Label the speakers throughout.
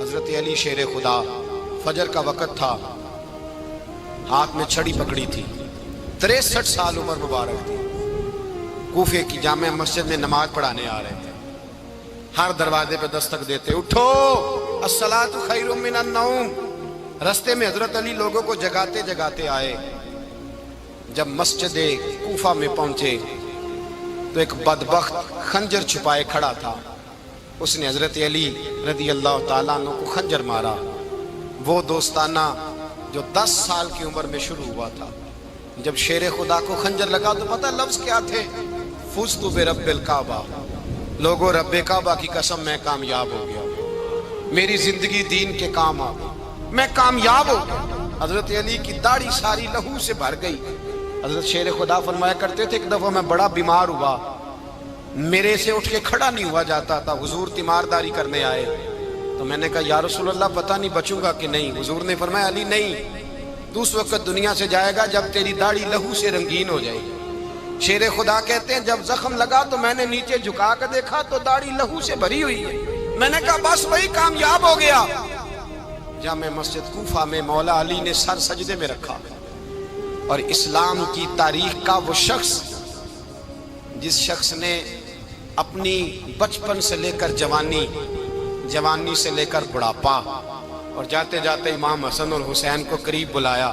Speaker 1: حضرت علی شیر خدا، فجر کا وقت تھا، ہاتھ میں چھڑی پکڑی تھی، 63 سال عمر مبارک تھی، کوفے کی جامع مسجد میں نماز پڑھانے آ رہے تھے۔ ہر دروازے پہ دستک دیتے، اٹھو الصلاۃ خیر من النوم۔ رستے میں حضرت علی لوگوں کو جگاتے جگاتے آئے۔ جب مسجد کوفہ میں پہنچے تو ایک بدبخت خنجر چھپائے کھڑا تھا، اس نے حضرت علی رضی اللہ تعالیٰ عنہ کو خنجر مارا۔ وہ دوستانہ جو 10 سال کی عمر میں شروع ہوا تھا، جب شیر خدا کو خنجر لگا تو پتہ لفظ کیا تھے؟ فزت برب الکعبہ، لوگوں رب کعبہ کی قسم میں کامیاب ہو گیا، میری زندگی دین کے کام آ گئی، میں کامیاب ہو گیا۔ حضرت علی کی داڑھی ساری لہو سے بھر گئی۔ حضرت شیر خدا فرمایا کرتے تھے، ایک دفعہ میں بڑا بیمار ہوا، میرے سے اٹھ کے کھڑا نہیں ہوا جاتا تھا، حضور تیمارداری کرنے آئے تو میں نے کہا یا رسول اللہ پتہ نہیں بچوں گا کہ نہیں۔ حضور نے فرمایا علی نہیں، تو اس وقت دنیا سے جائے گا جب تیری داڑھی لہو سے رنگین ہو جائے گی۔ شیر خدا کہتے ہیں جب زخم لگا تو میں نے نیچے جھکا کر دیکھا تو داڑھی لہو سے بھری ہوئی ہے، میں نے کہا بس وہی کامیاب ہو گیا۔ جامع مسجد کوفہ میں مولا علی نے سر سجدے میں رکھا، اور اسلام کی تاریخ کا وہ شخص جس شخص نے اپنی بچپن سے لے کر جوانی، جوانی سے لے کر بڑھاپا، اور جاتے جاتے امام حسن اور حسین کو قریب بلایا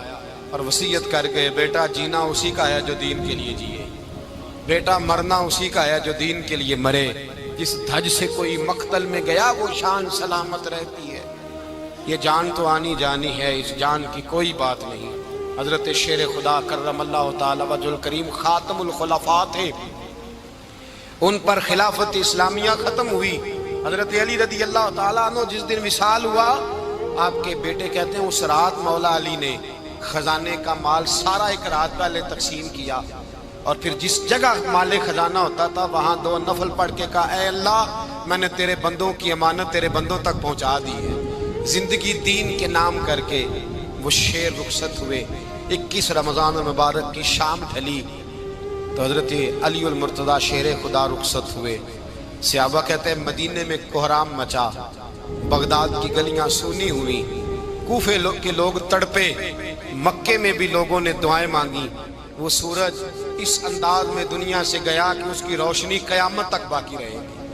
Speaker 1: اور وصیت کر گئے، بیٹا جینا اسی کا ہے جو دین کے لیے جیے، بیٹا مرنا اسی کا ہے جو دین کے لیے مرے، جس دھج سے کوئی مقتل میں گیا وہ شان سلامت رہتی ہے، یہ جان تو آنی جانی ہے، اس جان کی کوئی بات نہیں۔ حضرت شیر خدا کرم اللہ تعالی وجہ الکریم خاتم الخلفاء تھے، ان پر خلافت اسلامیہ ختم ہوئی۔ حضرت علی رضی اللہ تعالیٰ عنہ جس دن وصال ہوا، آپ کے بیٹے کہتے ہیں اس رات مولا علی نے خزانے کا مال سارا ایک رات پہلے تقسیم کیا، اور پھر جس جگہ مال خزانہ ہوتا تھا وہاں 2 نفل پڑھ کے کہا اے اللہ میں نے تیرے بندوں کی امانت تیرے بندوں تک پہنچا دی ہے۔ زندگی دین کے نام کر کے وہ شیر رخصت ہوئے۔ 21 رمضان المبارک کی شام ڈھلی تو حضرت علی المرتضیٰ شیر خدا رخصت ہوئے۔ صحابہ کہتے ہیں مدینے میں کوہرام مچا، بغداد کی گلیاں سونی ہوئی، کوفے کے لوگ تڑپے، مکے میں بھی لوگوں نے دعائیں مانگی۔ وہ سورج اس انداز میں دنیا سے گیا کہ اس کی روشنی قیامت تک باقی رہے گی،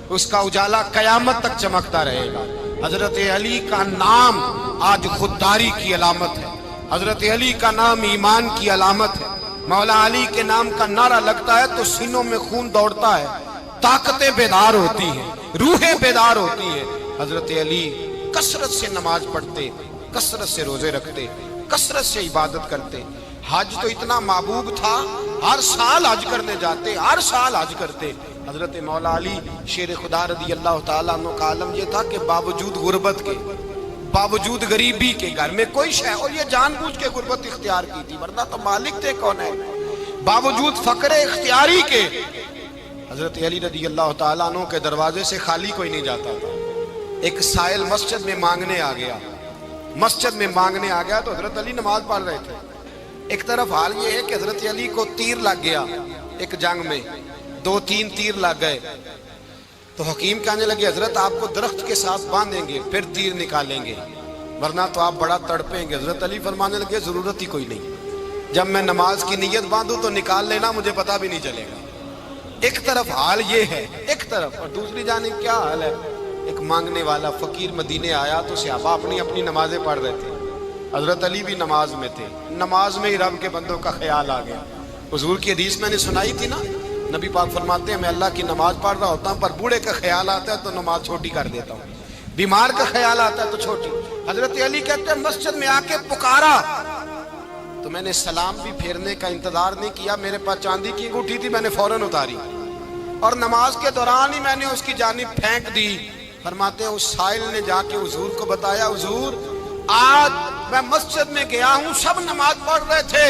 Speaker 1: اس کا اجالا قیامت تک چمکتا رہے گا۔ حضرت علی کا نام آج خودداری کی علامت ہے، حضرت علی کا نام ایمان کی علامت ہے۔ مولا علی کے نام کا نعرہ لگتا ہے تو سینوں میں خون دوڑتا ہے، طاقتیں بیدار ہوتی ہیں، روحیں بیدار ہوتی ہیں۔ حضرت علی کثرت سے نماز پڑھتے، کثرت سے روزے رکھتے، کثرت سے عبادت کرتے۔ حج تو اتنا محبوب تھا، ہر سال حج کرنے جاتے، ہر سال حج کرتے۔ حضرت مولا علی شیر خدا رضی اللہ تعالیٰ عنہ کا عالم یہ تھا کہ باوجود غربت کے، باوجود غریبی کے، گھر میں کوئی شے، اور یہ جان بوجھ کے غربت اختیار کی تھی ورنہ تو مالک تھے کون ہے، باوجود فقر اختیاری کے حضرت علی رضی اللہ تعالیٰ عنہ کے دروازے سے خالی کوئی نہیں جاتا تھا۔ ایک سائل مسجد میں مانگنے آ گیا، مسجد میں مانگنے آ گیا تو حضرت علی نماز پڑھ رہے تھے۔ ایک طرف حال یہ ہے کہ حضرت علی کو تیر لگ گیا، ایک جنگ میں 2-3 تیر لگ گئے تو حکیم کہنے لگے حضرت آپ کو درخت کے ساتھ باندھیں گے پھر تیر نکالیں گے ورنہ تو آپ بڑا تڑپیں گے۔ حضرت علی فرمانے لگے ضرورت ہی کوئی نہیں، جب میں نماز کی نیت باندھوں تو نکال لینا، مجھے پتہ بھی نہیں چلے گا۔ ایک طرف حال یہ ہے، ایک طرف، اور دوسری جانب کیا حال ہے؟ ایک مانگنے والا فقیر مدینے آیا تو صحابہ اپنی اپنی نمازیں پڑھ رہے تھے، حضرت علی بھی نماز میں تھے، نماز میں ہی رب کے بندوں کا خیال آ گیا۔ حضور کی حدیث میں نے سنائی تھی نا، نبی پاک فرماتے ہیں میں اللہ کی نماز پڑھ رہا ہوتا ہوں پر بوڑھے کا خیال آتا ہے تو نماز چھوٹی کر دیتا ہوں، بیمار کا خیال آتا ہے تو چھوٹی۔ حضرت علی کہتے ہیں مسجد میں آ کے پکارا تو میں نے سلام بھی پھیرنے کا انتظار نہیں کیا، میرے پاس چاندی کی انگوٹھی تھی، میں نے فوراً اتاری اور نماز کے دوران ہی میں نے اس کی جانب پھینک دی۔ فرماتے ہیں اس سائل نے جا کے حضور کو بتایا حضور آج میں مسجد میں گیا ہوں، سب نماز پڑھ رہے تھے،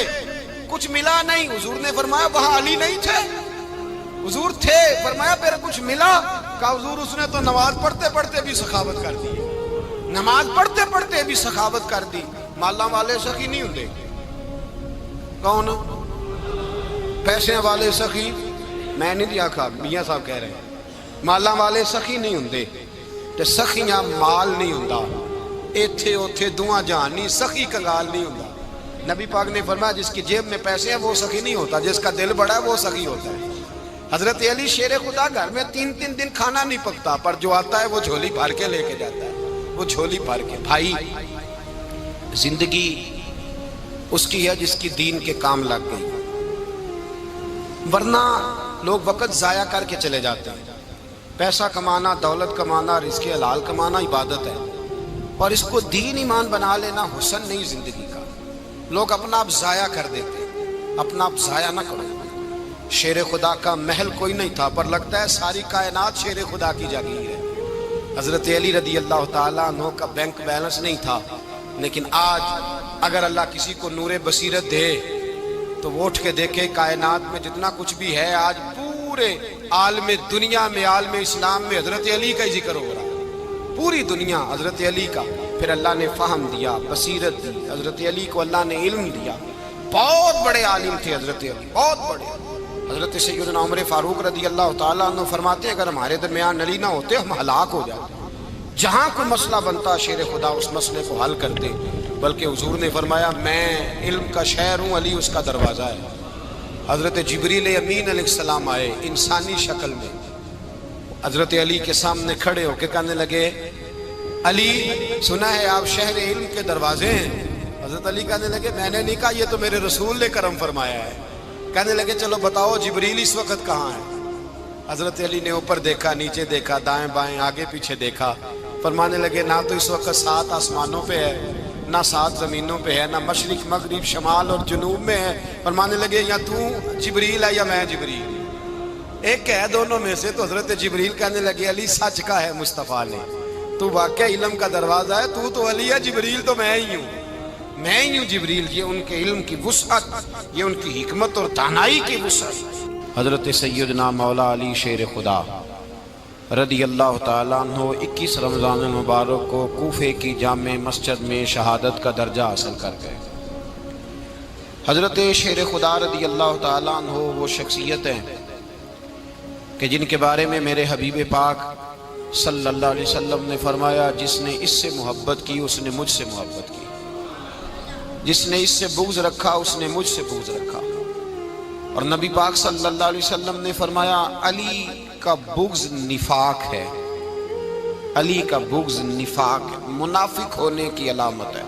Speaker 1: کچھ ملا نہیں۔ حضور نے فرمایا وہاں علی نہیں تھے؟ حضور تھے۔ فرمایا پھر کچھ ملا؟ کہا حضور اس نے تو نماز پڑھتے پڑھتے بھی سخاوت کر دی، نماز پڑھتے پڑھتے بھی سخاوت کر دی۔ مالاں والے سخی نہیں ہوندے، کون پیسے والے سخی؟ میں نہیں دیا کھا، میاں صاحب کہہ رہے ہیں مالاں والے سخی نہیں ہوندے، تے سخیاں مال نہیں ہوندا، ایتھے اوتھے دعا جہان نہیں، سخی کنگال نہیں ہوندا۔ نبی پاک نے فرمایا جس کی جیب میں پیسے ہیں وہ سخی نہیں ہوتا، جس کا دل بڑا ہے وہ سخی ہوتا ہے۔ حضرت علی شیر خدا گھر میں 3 دن کھانا نہیں پکتا، پر جو آتا ہے وہ جھولی بھر کے لے کے جاتا ہے، وہ جھولی بھر کے۔ بھائی زندگی اس کی ہے جس کی دین کے کام لگ گئی، ورنہ لوگ وقت ضائع کر کے چلے جاتے ہیں۔ پیسہ کمانا، دولت کمانا، رزق حلال کمانا عبادت ہے، اور اس کو دین ایمان بنا لینا حسن نہیں زندگی کا۔ لوگ اپنا آپ ضائع کر دیتے، اپنا آپ ضائع نہ کرو۔ شیر خدا کا محل کوئی نہیں تھا، پر لگتا ہے ساری کائنات شیر خدا کی جاگیر ہے۔ حضرت علی رضی اللہ تعالیٰ عنہ کا بینک بیلنس نہیں تھا، لیکن آج اگر اللہ کسی کو نور بصیرت دے تو وہ اٹھ کے دیکھے کائنات میں جتنا کچھ بھی ہے، آج پورے عالم دنیا میں، عالم اسلام میں حضرت علی کا ہی ذکر ہو رہا ہے، پوری دنیا حضرت علی کا۔ پھر اللہ نے فہم دیا، بصیرت دی، حضرت علی کو اللہ نے علم دیا۔ بہت بڑے عالم تھے حضرت علی، بہت بڑے۔ حضرت سیدنا عمر فاروق رضی اللہ تعالیٰ عنہ فرماتے ہیں اگر ہمارے درمیان علی نہ ہوتے ہم ہلاک ہو جاتے، جہاں کوئی مسئلہ بنتا شیر خدا اس مسئلے کو حل کرتے۔ بلکہ حضور نے فرمایا میں علم کا شہر ہوں، علی اس کا دروازہ ہے۔ حضرت جبریل امین علیہ السلام آئے انسانی شکل میں، حضرت علی کے سامنے کھڑے ہو کے کہنے لگے علی سنا ہے آپ شہر علم کے دروازے ہیں۔ حضرت علی کہنے لگے میں نے نہیں کہا، یہ تو میرے رسول نے کرم فرمایا ہے۔ کہنے لگے چلو بتاؤ جبریل اس وقت کہاں ہے؟ حضرت علی نے اوپر دیکھا، نیچے دیکھا، دائیں بائیں آگے پیچھے دیکھا، فرمانے لگے نہ تو اس وقت 7 آسمانوں پہ ہے، نہ 7 زمینوں پہ ہے، نہ مشرق مغرب شمال اور جنوب میں ہے۔ فرمانے لگے یا تو جبریل ہے یا میں جبریل، ایک ہے دونوں میں سے۔ تو حضرت جبریل کہنے لگے علی سچ کا ہے مصطفیٰ نے، تو واقعہ علم کا دروازہ ہے، تو علی ہے، جبریل تو میں ہی ہوں، میں ہی ہوں جبریل۔ یہ ان کے علم کی وسعت، یہ ان کی حکمت اور دانائی کی وسعت۔ حضرت سیدنا مولا علی شیر خدا رضی اللہ تعالیٰ عنہ 21 رمضان المبارک کو کوفے کی جامع مسجد میں شہادت کا درجہ حاصل کر گئے۔ حضرت شیر خدا رضی اللہ تعالیٰ عنہ وہ شخصیت ہیں کہ جن کے بارے میں میرے حبیب پاک صلی اللہ علیہ وسلم نے فرمایا جس نے اس سے محبت کی اس نے مجھ سے محبت کی، جس نے اس سے بغض رکھا اس نے مجھ سے بغض رکھا۔ اور نبی پاک صلی اللہ علیہ وسلم نے فرمایا علی کا بغض نفاق ہے، علی کا بغض نفاق ہے، منافق ہونے کی علامت ہے۔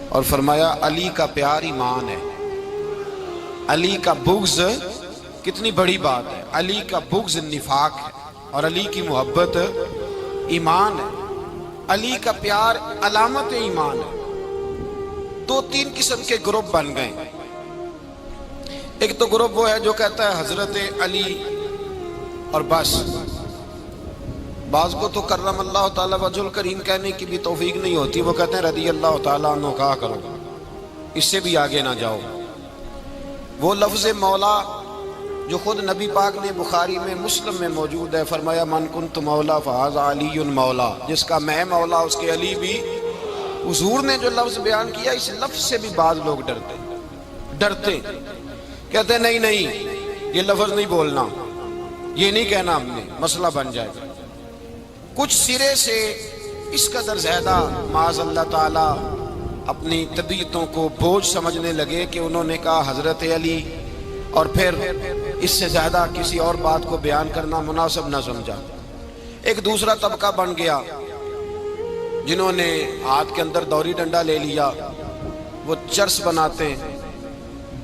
Speaker 1: اور فرمایا علی کا پیار ایمان ہے، علی کا بغض کتنی بڑی بات ہے، علی کا بغض نفاق ہے اور علی کی محبت ایمان ہے، علی کا پیار علامت ایمان ہے۔ 2-3 قسم کے گروپ بن گئے۔ ایک تو گروپ وہ ہے جو کہتا ہے حضرت علی اور بس، بعض کو تو کرم اللہ تعالیٰ وجہ الکریم کہنے کی بھی توفیق نہیں ہوتی، وہ کہتے ہیں رضی اللہ تعالیٰ عنہ کہا کرو، اس سے بھی آگے نہ جاؤ۔ وہ لفظ مولا جو خود نبی پاک نے بخاری میں مسلم میں موجود ہے، فرمایا من کنت مولا فہذا علی مولا، جس کا میں مولا اس کے علی بھی۔ حضور نے جو لفظ بیان کیا اس لفظ سے بھی بعض لوگ ڈرتے کہتے ہیں نہیں یہ لفظ نہیں بولنا، یہ نہیں کہنا، ہم نے مسئلہ بن جائے گا۔ کچھ سرے سے اس قدر زیادہ معاذ اللہ تعالی اپنی طبیعتوں کو بوجھ سمجھنے لگے کہ انہوں نے کہا حضرت علی، اور پھر اس سے زیادہ کسی اور بات کو بیان کرنا مناسب نہ سمجھا۔ ایک دوسرا طبقہ بن گیا جنہوں نے ہاتھ کے اندر دوری ڈنڈا لے لیا، وہ چرس بناتے ہیں،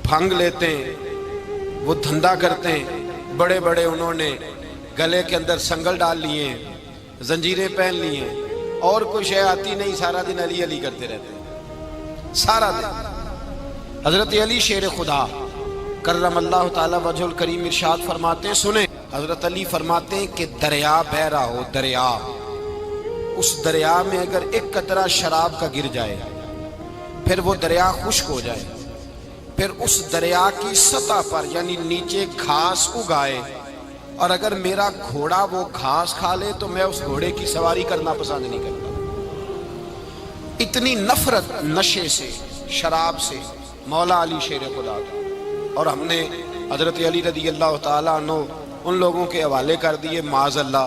Speaker 1: بھنگ لیتے ہیں، وہ دھندا کرتے ہیں، بڑے بڑے انہوں نے گلے کے اندر سنگل ڈال لیے ہیں، زنجیریں پہن لی ہیں، اور کوئی شے آتی نہیں، سارا دن علی علی کرتے رہتے ہیں سارا دن۔ حضرت علی شیر خدا کرم اللہ تعالی وجہ الکریم ارشاد فرماتے ہیں، سنیں، حضرت علی فرماتے ہیں کہ دریا بہ رہا ہو، دریا، اس دریا میں اگر ایک قطرہ شراب کا گر جائے، پھر وہ دریا خشک ہو جائے، پھر اس دریا کی سطح پر یعنی نیچے گھاس اگائے، اور اگر میرا گھوڑا وہ گھاس کھا لے تو میں اس گھوڑے کی سواری کرنا پسند نہیں کرتا۔ اتنی نفرت نشے سے، شراب سے مولا علی شیر خدا تھا۔ اور ہم نے حضرت علی رضی اللہ تعالیٰ عنہ ان لوگوں کے حوالے کر دیے معاذ اللہ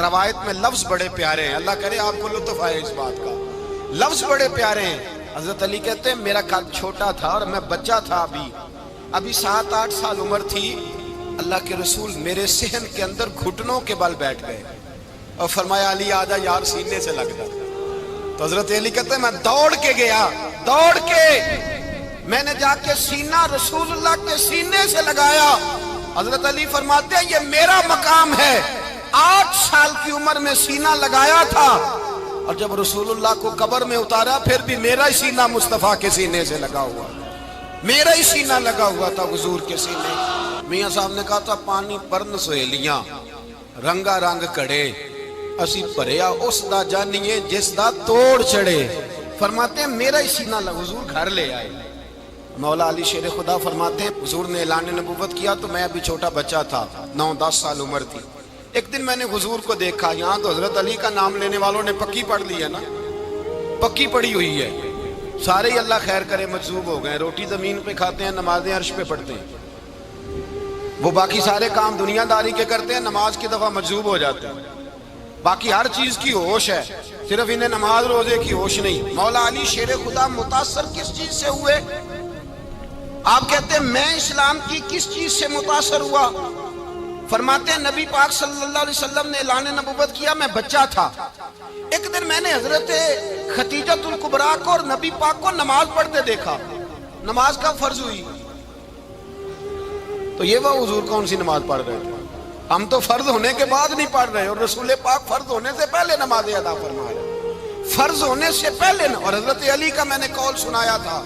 Speaker 1: روایت میں لفظ بڑے پیارے ہیں، اللہ کرے آپ کو لطف آئے اس بات کا، لفظ بڑے پیارے ہیں۔ حضرت علی کہتے ہیں میرا قد چھوٹا تھا اور میں بچہ تھا، ابھی 7-8 سال عمر تھی، اللہ کے رسول میرے صحن کے اندر گھٹنوں کے بل بیٹھ گئے اور فرمایا علی آجا یار سینے سے لگ جا۔ تو حضرت علی کہتے ہیں میں دوڑ کے گیا، دوڑ کے میں نے جا کے سینہ رسول اللہ کے سینے سے لگایا۔ حضرت علی فرماتے ہیں یہ میرا مقام ہے، 8 سال کی عمر میں سینہ لگایا تھا، اور جب رسول اللہ کو قبر میں اتارا پھر بھی میرا ہی سینہ مصطفیٰ کے سینے سے لگا ہوا، میرا ہی سینہ لگا ہوا تھا حضور کے سینے۔ میاں صاحب نے کہا تھا پانی پرن سہیلیاں رنگا رنگ کڑے، اسی پریا اس دا جانیے جس دا توڑ چڑھے۔ فرماتے ہیں میرا ہی سینہ لگا، حضور گھر لے آئے۔ مولا علی شیر خدا فرماتے ہیں حضور نے اعلان نبوت کیا تو میں ابھی چھوٹا بچہ تھا، 9-10 سال عمر تھی۔ ایک دن میں نے حضور کو دیکھا، یہاں تو حضرت علی کا نام لینے والوں نے پکی پڑھ لی ہے نا، پکی پڑھی ہوئی ہے، سارے ہی اللہ خیر کرے مجذوب ہو گئے، روٹی زمین پہ کھاتے ہیں، نمازیں عرش پہ پڑھتے ہیں، وہ باقی سارے کام دنیا داری کے کرتے ہیں، نماز کی دفعہ مجذوب ہو جاتے ہیں، باقی ہر چیز کی ہوش ہے، صرف انہیں نماز روزے کی ہوش نہیں۔ مولا علی شیر خدا متاثر کس چیز سے ہوئے؟ آپ کہتے ہیں میں اسلام کی کس چیز سے متاثر ہوا؟ فرماتے ہیں نبی پاک صلی اللہ علیہ وسلم نے اعلان نبوت کیا، میں بچہ تھا، ایک دن میں نے حضرت خدیجۃ الکبریٰ کو اور نبی پاک کو نماز پڑھتے دیکھا۔ نماز کب فرض ہوئی؟ تو یہ وہ حضور کون سی نماز پڑھ رہے تھے؟ ہم تو فرض ہونے کے بعد نہیں پڑھ رہے، اور رسول پاک فرض ہونے سے پہلے نماز ادا فرما رہے، فرض ہونے سے پہلے۔ اور حضرت علی کا میں نے قول سنایا تھا،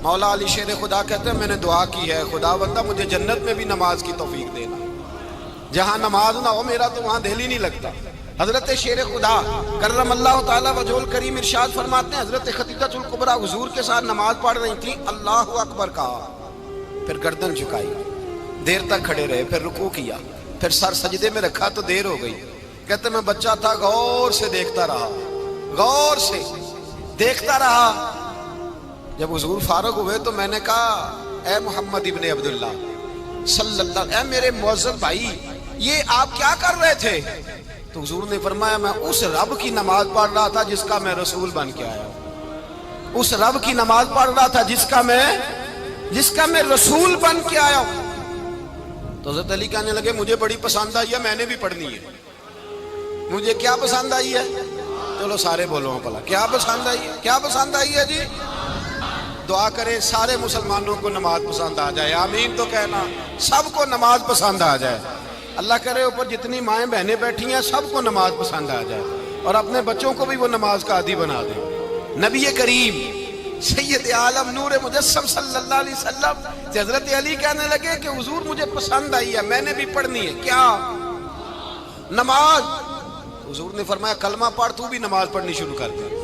Speaker 1: مولا علی شیر خدا کہتے ہیں میں نے دعا کی ہے خدا بندہ مجھے جنت میں بھی نماز کی توفیق دینا، جہاں نماز نہ ہو میرا تو وہاں دل ہی نہیں لگتا۔ حضرت شیر خدا کرم اللہ تعالیٰ وجہ الکریم ارشاد فرماتے ہیں حضرت خدیجۃ الکبریٰ حضور کے ساتھ نماز پڑھ رہی تھیں، اللہ اکبر کہا، پھر گردن جھکائی، دیر تک کھڑے رہے، پھر رکوع کیا، پھر سر سجدے میں رکھا تو دیر ہو گئی۔ کہتے میں بچہ تھا، غور سے دیکھتا رہا، غور سے دیکھتا رہا۔ جب حضور فارغ ہوئے تو میں نے کہا اے محمد ابن عبداللہ صلی اللہ، اے میرے معزز بھائی یہ آپ کیا کر رہے تھے؟ تو حضور نے فرمایا میں اس رب کی نماز پڑھ رہا تھا جس کا میں رسول بن کے آیا ہوں، اس رب کی نماز پڑھ رہا تھا جس کا میں رسول بن کے آیا ہوں۔ تو حضرت علی کہنے لگے مجھے بڑی پسند آئی ہے، میں نے بھی پڑھنی ہے۔ مجھے کیا پسند آئی ہے؟ چلو سارے بولو پلا، کیا پسند آئی ہے؟ کیا پسند آئی ہے جی؟ دعا کرے سارے مسلمانوں کو نماز پسند آ جائے، آمین تو کہنا، سب کو نماز پسند آ جائے۔ اللہ کرے اوپر جتنی مائیں بہنیں بیٹھی ہیں سب کو نماز پسند آ جائے، اور اپنے بچوں کو بھی وہ نماز کا عادی بنا دیں۔ نبی کریم سید عالم نور مجسم صلی اللہ علیہ وسلم سے حضرت علی کہنے لگے کہ حضور مجھے پسند آئی ہے، میں نے بھی پڑھنی ہے، کیا؟ نماز۔ حضور نے فرمایا کلمہ پڑھ، تو بھی نماز پڑھنی شروع کر دے۔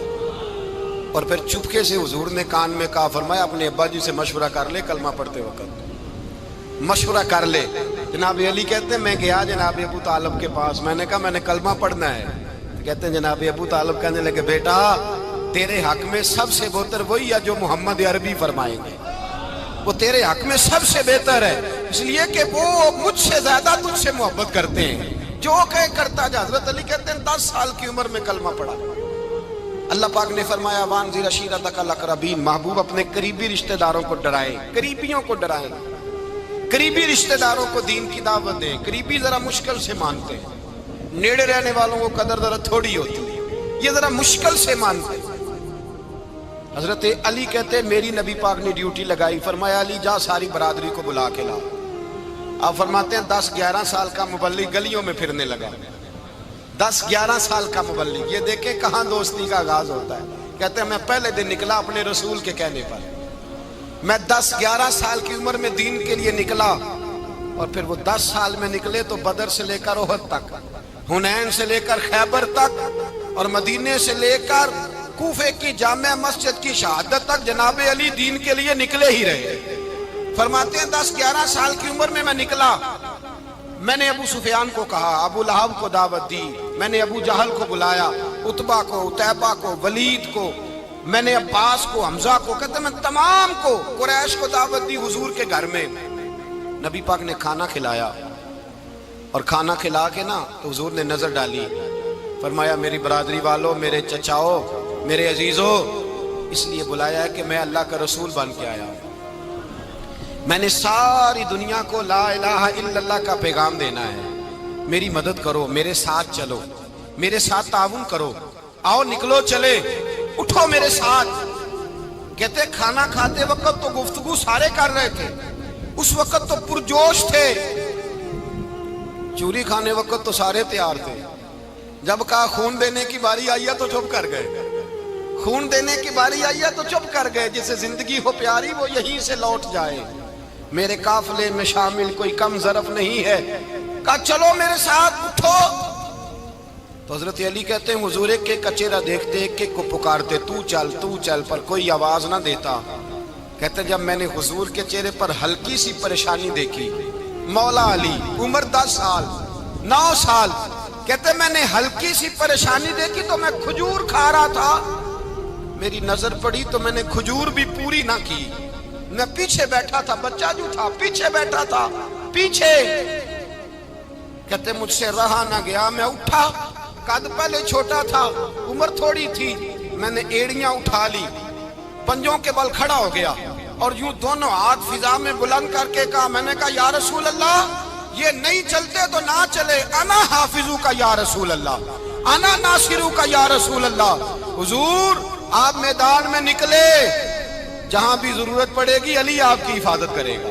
Speaker 1: اور پھر چپکے سے حضور نے کان میں کہا، فرمایا اپنے ابا جی سے مشورہ کر لے، کلمہ پڑھتے وقت مشورہ کر لے۔ جناب علی کہتے ہیں میں گیا جناب ابو طالب کے پاس، میں نے کہا میں نے کلمہ پڑھنا ہے۔ کہتے ہیں جناب ابو طالب کہنے لگے بیٹا تیرے حق میں سب سے بہتر وہی ہے جو محمد عربی فرمائیں گے، وہ تیرے حق میں سب سے بہتر ہے، اس لیے کہ وہ مجھ سے زیادہ تجھ سے محبت کرتے ہیں، جو کہے کرتا جا۔ حضرت علی کہتے ہیں 10 سال کی عمر میں کلمہ پڑھا۔ اللہ پاک نے فرمایا وانذر عشیرتک الاقربین، محبوب اپنے قریبی رشتہ داروں کو ڈرائیں، قریبیوں کو ڈرائیں، قریبی رشتہ داروں کو دین کی دعوت دیں۔ قریبی ذرا مشکل سے مانتے ہیں، نیڑے رہنے والوں کو قدر ذرا تھوڑی ہوتی ہے، یہ ذرا مشکل سے مانتے ہیں۔ حضرت علی کہتے ہیں میری نبی پاک نے ڈیوٹی لگائی، فرمایا علی جا ساری برادری کو بلا کے لا۔ آپ فرماتے ہیں 10-11 سال کا مبلغ گلیوں میں پھرنے لگا، 10-11 سال کا مبلغ، یہ دیکھیں کہاں دوستی کا آغاز ہوتا ہے۔ کہتے ہیں میں پہلے دن نکلا اپنے رسول کے کہنے پر، میں 10-11 سال کی عمر میں دین کے لیے نکلا، اور پھر وہ 10 سال میں نکلے تو بدر سے لے کر احد تک، حنین سے لے کر خیبر تک، اور مدینے سے لے کر کوفے کی جامع مسجد کی شہادت تک جناب علی دین کے لیے نکلے ہی رہے۔ فرماتے ہیں 10-11 سال کی عمر میں میں نکلا، میں نے ابو سفیان کو کہا، ابو لہب کو دعوت دی، میں نے ابو جہل کو بلایا، عتبہ کو، عتیبہ کو، ولید کو، میں نے عباس کو، حمزہ کو، کہتے میں تمام کو، قریش کو دعوت دی حضور کے گھر میں۔ نبی پاک نے کھانا کھلایا، اور کھانا کھلا کے نا تو حضور نے نظر ڈالی، فرمایا میری برادری والوں، میرے چچاؤ، میرے عزیزو، اس لیے بلایا ہے کہ میں اللہ کا رسول بن کے آیا ہوں، میں نے ساری دنیا کو لا الہ الا اللہ کا پیغام دینا ہے، میری مدد کرو، میرے ساتھ چلو، میرے ساتھ تعاون کرو، آؤ نکلو چلے، اٹھو میرے ساتھ۔ کہتے کھانا کھاتے وقت تو گفتگو سارے کر رہے تھے، اس وقت تو پرجوش تھے، چوری کھانے وقت تو سارے تیار تھے، جب کہا خون دینے کی باری آئی ہے تو چپ کر گئے، خون دینے کی باری آئی ہے تو چپ کر گئے، جسے زندگی ہو پیاری وہ یہیں سے لوٹ جائے، میرے قافلے میں شامل کوئی کم ظرف نہیں ہے، کہا چلو میرے ساتھ اٹھو۔ تو حضرت علی کہتے ہیں حضور ایک ایک کا چہرہ دیکھتے، ایک ایک کو پکارتے، تو چل، پر کوئی آواز نہ دیتا۔ کہتے جب میں نے حضور کے چہرے پر ہلکی سی پریشانی دیکھی، مولا علی عمر 10 سال 9 سال، کہتے میں نے ہلکی سی پریشانی دیکھی تو میں کھجور کھا رہا تھا، میری نظر پڑی تو میں نے کھجور بھی پوری نہ کی، میں پیچھے بیٹھا تھا، بچہ جو تھا پیچھے بیٹھا تھا، پیچھے۔ کہتے مجھ سے رہا نہ گیا، میں اٹھا، قد پہلے چھوٹا تھا، عمر تھوڑی تھی، میں نے ایڑیاں اٹھا لی، پنجوں کے بل کھڑا ہو گیا، اور یوں دونوں ہاتھ فضا میں بلند کر کے کہا، میں نے کہا یا رسول اللہ یہ نہیں چلتے تو نہ چلے، انا حافظو کا یا رسول اللہ، انا ناصرو کا یا رسول اللہ۔ حضور آپ میدان میں نکلے، جہاں بھی ضرورت پڑے گی علی آپ کی حفاظت کرے گا،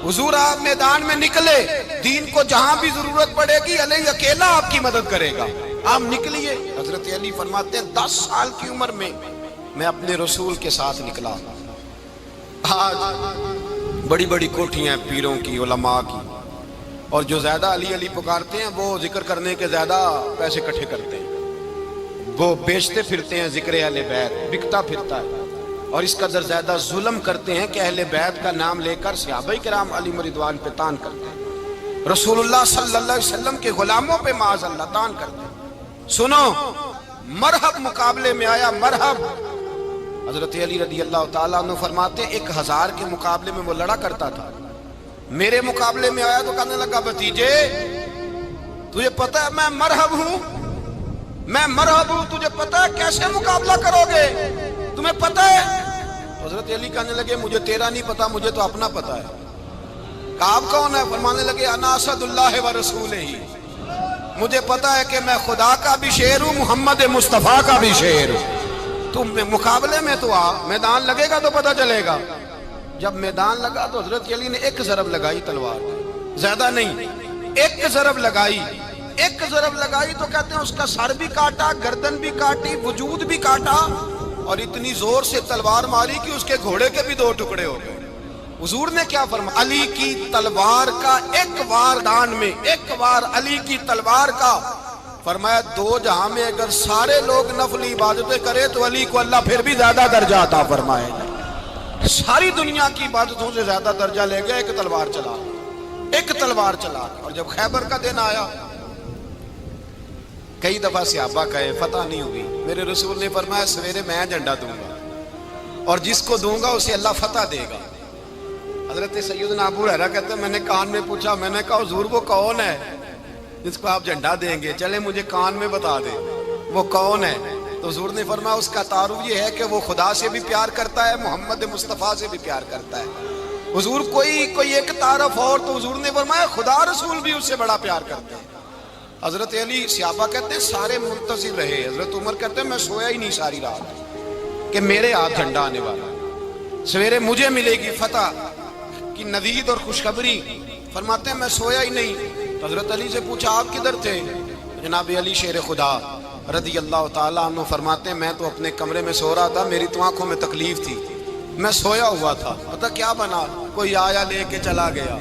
Speaker 1: حضور آپ میدان میں نکلے، دین کو جہاں بھی ضرورت پڑے گی علی اکیلا آپ کی مدد کرے گا، آپ نکلیے۔ حضرت علی فرماتے ہیں 10 سال کی عمر میں میں اپنے رسول کے ساتھ نکلا۔ آج بڑی بڑی کوٹھیاں پیروں کی، علماء کی، اور جو زیادہ علی علی پکارتے ہیں وہ ذکر کرنے کے زیادہ پیسے اکٹھے کرتے ہیں، وہ بیچتے پھرتے ہیں ذکر اہل بیت، بکتا پھرتا ہے، اور اس قدر زیادہ ظلم کرتے ہیں کہ اہل بیت کا نام لے کر صحابہ کرام علی رضوان پہ تان کرتے ہیں، رسول اللہ صلی اللہ علیہ وسلم کے غلاموں پہ معاذ اللہ تان کرتے ہیں۔ سنو، مرحب مقابلے میں آیا، مرحب۔ حضرت علی رضی اللہ تعالیٰ عنہ فرماتے ہیں 1000 کے مقابلے میں وہ لڑا کرتا تھا، میرے مقابلے میں آیا تو کہنے لگا بھتیجے تجھے پتہ ہے میں مرحب ہوں، میں مرحب ہوں، تجھے پتہ ہے کیسے مقابلہ کرو گے، تمہیں پتہ ہے؟ حضرت علی کہنے لگے مجھے تیرا نہیں پتا، مجھے تو اپنا پتا ہے۔ کہا آپ کون ہے؟ فرمانے لگے انا اسد اللہ و رسولہ، مجھے پتا ہے کہ میں خدا کا بھی شیر ہوں، محمد مصطفیٰ کا بھی شیر ہوں، تم مقابلے میں تو آ، میدان لگے گا تو پتہ چلے گا۔ جب میدان لگا تو حضرت علی نے ایک ضرب لگائی تلوار، زیادہ نہیں، ایک ضرب لگائی، ایک ضرب لگائی تو کہتے ہیں اس کا سر بھی کاٹا، گردن بھی کاٹی، وجود بھی کاٹا، اور اتنی زور سے تلوار ماری کہ اس کے گھوڑے کے بھی 2 ٹکڑے ہو گئے۔ حضور نے کیا فرمایا؟ علی کی تلوار کا ایک وار دان میں، ایک وار علی کی تلوار کا، فرمایا 2 جہاں میں اگر سارے لوگ نفلی عبادتیں کرے تو علی کو اللہ پھر بھی زیادہ درجہ عطا فرمائے گا۔ ساری دنیا کی عبادتوں سے زیادہ درجہ لے گیا ایک تلوار چلا، ایک تلوار چلا۔ اور جب خیبر کا دن آیا، کئی دفعہ صحابہ کہے فتح نہیں ہوئی، میرے رسول نے فرمایا سویرے میں جھنڈا دوں گا، اور جس کو دوں گا اسے اللہ فتح دے گا۔ حضرت سیدنا ابو ہریرہ کہتے ہیں میں نے کان میں پوچھا، میں نے کہا حضور وہ کون ہے جس کو آپ جھنڈا دیں گے؟ چلے مجھے کان میں بتا دیں وہ کون ہے۔ تو حضور نے فرمایا اس کا تعارف یہ ہے کہ وہ خدا سے بھی پیار کرتا ہے، محمد مصطفیٰ سے بھی پیار کرتا ہے۔ حضور کوئی ایک تعارف اور، تو حضور نے فرمایا خدا رسول بھی اس سے بڑا پیار کرتے ہیں۔ حضرت علی صحابہ کہتے ہیں سارے منتظر رہے، حضرت عمر کہتے ہیں میں سویا ہی نہیں ساری رات کہ میرے ہاتھ جھنڈا آنے والا، سویرے مجھے ملے گی فتح کی نوید اور خوشخبری۔ فرماتے ہیں میں سویا ہی نہیں۔ تو حضرت علی سے پوچھا آپ کدھر تھے؟ جناب علی شیر خدا رضی اللہ تعالیٰ عنہ فرماتے ہیں میں تو اپنے کمرے میں سو رہا تھا، میری تو آنکھوں میں تکلیف تھی، میں سویا ہوا تھا، پتہ کیا بنا، کوئی آیا لے کے چلا گیا،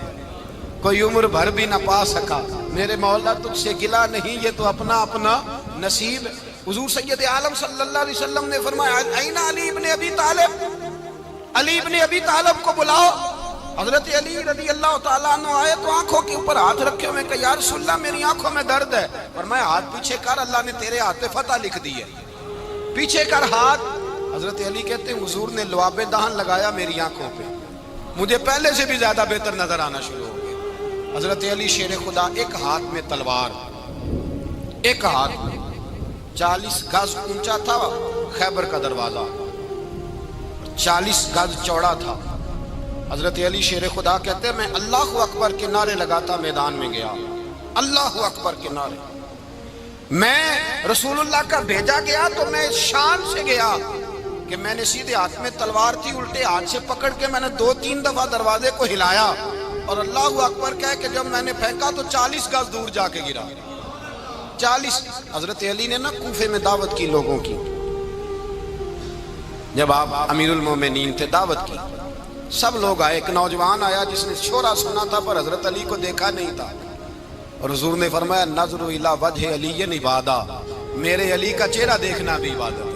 Speaker 1: کوئی عمر بھر بھی نہ پا سکا، میرے مولا تجھ سے گلا نہیں، یہ تو اپنا اپنا نصیب۔ حضور سید عالم صلی اللہ علیہ وسلم نے فرمایا این علی ابن ابی طالب، علی ابن ابی طالب کو بلاؤ۔ حضرت علی رضی اللہ تعالیٰ عنہ آئے تو آنکھوں کے اوپر ہاتھ رکھے ہوئے کہ یا رسول اللہ میری آنکھوں میں درد ہے، فرمایا ہاتھ پیچھے کر، اللہ نے تیرے ہاتھ پہ فتح لکھ دی ہے، پیچھے کر ہاتھ۔ حضرت علی کہتے ہیں حضور نے لعاب دہن لگایا میری آنکھوں پہ، مجھے پہلے سے بھی زیادہ بہتر نظر آنا شروع ہو۔ حضرت علی شیر خدا، ایک ہاتھ میں تلوار، ایک ہاتھ 40 گز اونچا تھا خیبر کا دروازہ، 40 گز چوڑا تھا۔ حضرت علی شیر خدا کہتے ہیں میں اللہ اکبر کے نعرے لگاتا میدان میں گیا، اللہ اکبر کے نعرے۔ میں رسول اللہ کا بھیجا گیا تو میں شان سے گیا کہ میں نے سیدھے ہاتھ میں تلوار تھی، الٹے ہاتھ سے پکڑ کے میں نے 2-3 دفعہ دروازے کو ہلایا اور اللہ اکبر کہہ کہ جب میں نے پھینکا تو 40 گز دور جا کے گرا۔ 40۔ حضرت علی نے نا کوفے میں دعوت کی لوگوں کی، جب آپ امیر المومنین تھے دعوت کی، سب لوگ آئے۔ ایک نوجوان آیا جس نے شورا سنا تھا پر حضرت علی کو دیکھا نہیں تھا، اور حضور نے فرمایا نظر الی وجہ علی عبادہ، میرے علی کا چہرہ دیکھنا بھی عبادت ہے۔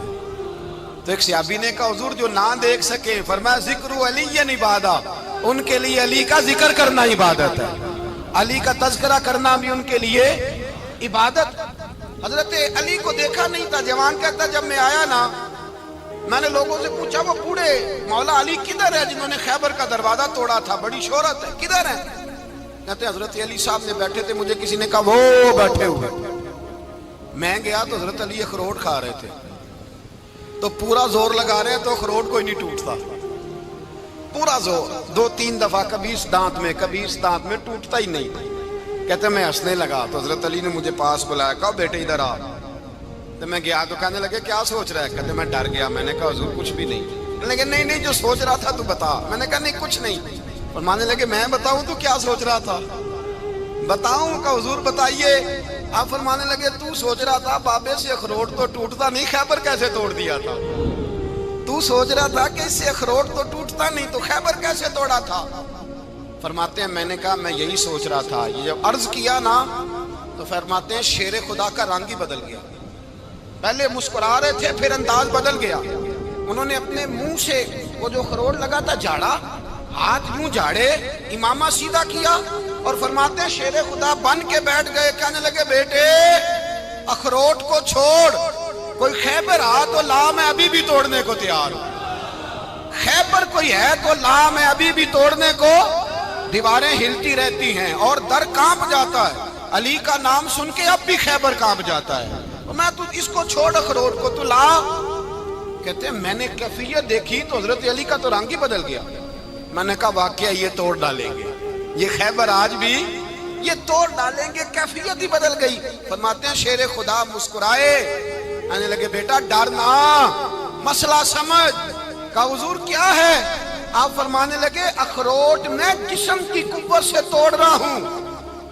Speaker 1: تو ایک صحابی نے کہا حضور جو نہ دیکھ سکے، فرمایا ذکر علی عبادہ، ان کے لیے علی کا ذکر کرنا عبادت ہے، علی کا تذکرہ کرنا بھی ان کے لیے عبادت۔ حضرت علی کو دیکھا نہیں تھا۔ جوان کہتا جب میں آیا نا، میں نے لوگوں سے پوچھا وہ بوڑھے مولا علی کدھر ہے جنہوں نے خیبر کا دروازہ توڑا تھا، بڑی شہرت ہے، کدھر ہے؟ کہتے حضرت علی صاحب نے بیٹھے تھے، مجھے کسی نے کہا وہ بیٹھے ہوئے۔ میں گیا تو حضرت علی اخروٹ کھا رہے تھے، تو پورا زور لگا رہے تو اخروٹ کوئی نہیں ٹوٹتا، پورا زور 2-3 دفعہ، کبھی اس دانت میں کبھی اس دانت میں، ٹوٹتا ہی نہیں۔ کہتے میں ہنسنے لگا تو حضرت علی نے مجھے پاس بلایا، کہا بیٹے ادھر آ۔ تو میں گیا تو کہنے لگے کیا سوچ رہا ہے؟ کہتے میں ڈر گیا۔ میں نے کہا حضور کچھ بھی نہیں۔ لیکن نہیں جو سوچ رہا تھا تو بتا۔ میں نے کہا نہیں کچھ نہیں۔ فرمانے لگے میں بتاؤں تو کیا سوچ رہا تھا؟ بتاؤں؟ کہ حضور بتائیے۔ آپ فرمانے لگے تو سوچ رہا تھا بابے سے اخروٹ تو ٹوٹتا نہیں، خیبر کیسے توڑ دیا تھا؟ تو سوچ رہا تھا کہ اس سے اخروٹ تو ٹوٹتا نہیں تو خیبر کیسے توڑا تھا؟ فرماتے ہیں میں نے کہا میں یہی سوچ رہا تھا۔ یہ جب عرض کیا نا تو فرماتے ہیں شیر خدا کا رنگ ہی بدل گیا، پہلے مسکرا رہے تھے پھر انداز بدل گیا۔ انہوں نے اپنے منہ سے وہ جو خروٹ لگا تھا جھاڑا، ہاتھ یوں جھاڑے، امامہ سیدھا کیا اور فرماتے ہیں شیر خدا بن کے بیٹھ گئے۔ کہنے لگے بیٹے اخروٹ کو چھوڑ، کوئی خیبر آ تو لا، میں ابھی بھی توڑنے کو تیار ہوں۔ خیبر کوئی ہے تو لا، میں ابھی بھی توڑنے کو۔ دیواریں ہلتی رہتی ہیں اور در کانپ جاتا ہے، علی کا نام سن کے اب بھی خیبر کانپ جاتا ہے۔ میں تو اس کو چھوڑ اخروٹ کو تو لا۔ کہتے ہیں میں نے کیفیت دیکھی تو حضرت علی کا تو رنگ ہی بدل گیا۔ میں نے کہا واقعہ یہ توڑ ڈالیں گے، یہ خیبر آج بھی یہ توڑ ڈالیں گے، کیفیت ہی بدل گئی۔ فرماتے ہیں شیر خدا مسکرائے، کہنے لگے بیٹا ڈرنا، مسئلہ سمجھ۔ کہا حضور کیا ہے؟ آپ فرمانے لگے اخروٹ میں جسم کی قوت سے توڑ رہا ہوں